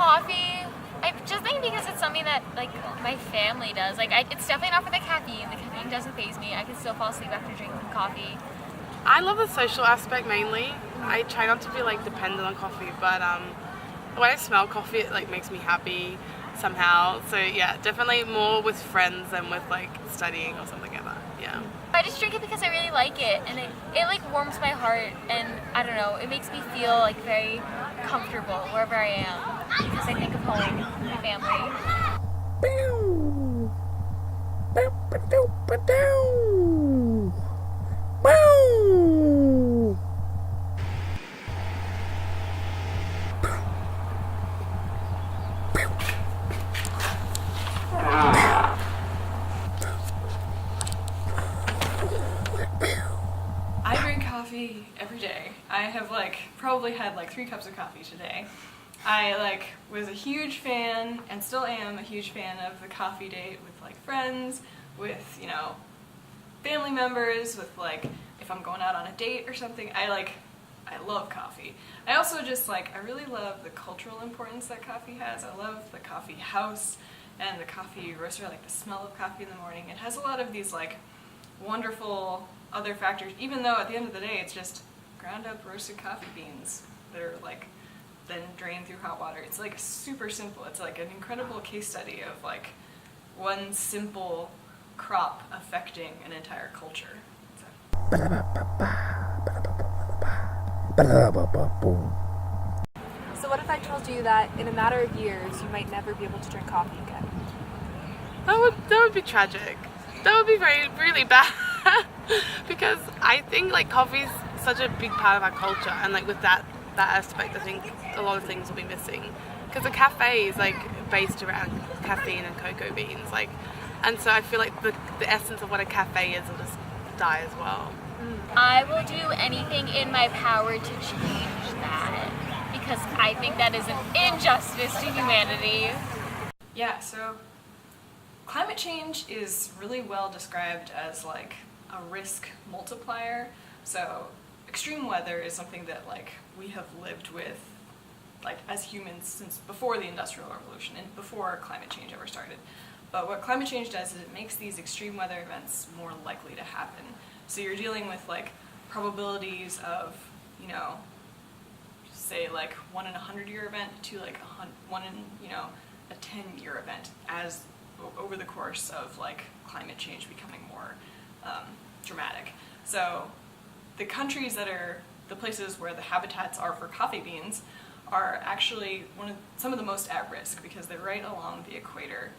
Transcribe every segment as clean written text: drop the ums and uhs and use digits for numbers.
coffee. I just think because it's something that like my family does. Like it's definitely not for the caffeine. The caffeine doesn't faze me. I can still fall asleep after drinking coffee. I love the social aspect mainly. I try not to be like dependent on coffee, but when I smell coffee, it like makes me happy somehow. So yeah, definitely more with friends than with like studying or something like that. Yeah. I just drink it because I really like it, and it like warms my heart, and I don't know, it makes me feel like very comfortable wherever I am because I think of home, my family. I drink coffee every day. I have probably had 3 cups of coffee today. I was a huge fan and still am a huge fan of the coffee date with friends, with family members, with if I'm going out on a date or something. I love coffee. I also just I really love the cultural importance that coffee has. I love the coffee house and the coffee roaster, the smell of coffee in the morning. It has a lot of these wonderful other factors, even though at the end of the day it's just ground up roasted coffee beans that are then drained through hot water. It's super simple. It's an incredible case study of one simple crop affecting an entire culture. So what if I told you that in a matter of years you might never be able to drink coffee again? That would be tragic. That would be really bad. Because I think coffee is such a big part of our culture, and with that aspect, I think a lot of things will be missing. Because a cafe is based around caffeine and cocoa beans, and so I feel the essence of what a cafe is will just die as well. I will do anything in my power to change that because I think that is an injustice to humanity. Yeah, so climate change is really well described as a risk multiplier. So extreme weather is something that we have lived with as humans since before the Industrial Revolution and before climate change ever started. But what climate change does is it makes these extreme weather events more likely to happen. So you're dealing with probabilities of, say 1 in a 100-year event to 1 in a 10-year event as over the course of climate change becoming more dramatic. So the countries that are the places where the habitats are for coffee beans are actually some of the most at risk because they're right along the equator.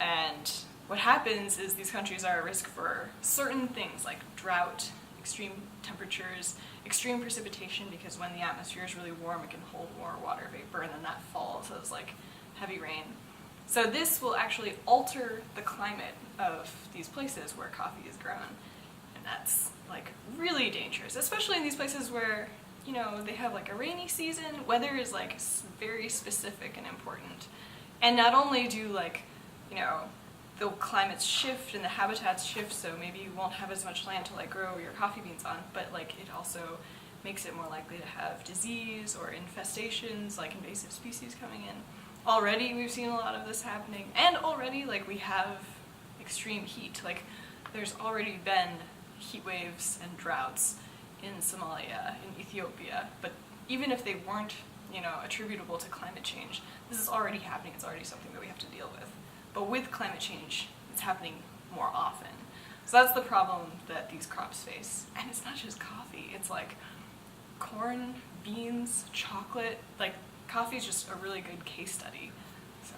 And what happens is these countries are at risk for certain things like drought, extreme temperatures, extreme precipitation, because when the atmosphere is really warm it can hold more water vapor and then that falls as heavy rain. So this will actually alter the climate of these places where coffee is grown, and that's really dangerous, especially in these places where they have a rainy season. Weather is very specific and important, and not only do the climates shift and the habitats shift, so maybe you won't have as much land to grow your coffee beans on, but it also makes it more likely to have disease or infestations, invasive species coming in. Already we've seen a lot of this happening, and already we have extreme heat. There's already been heat waves and droughts in Somalia, in Ethiopia, but even if they weren't attributable to climate change, this is already happening. It's already something that we have to deal with. But with climate change, it's happening more often. So that's the problem that these crops face. And it's not just coffee, it's corn, beans, chocolate. Coffee is just a really good case study. So.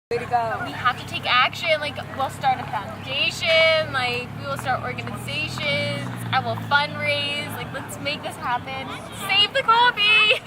Way to go. We have to take action. We'll start a foundation. We will start organizations. I will fundraise. Let's make this happen. Save the coffee!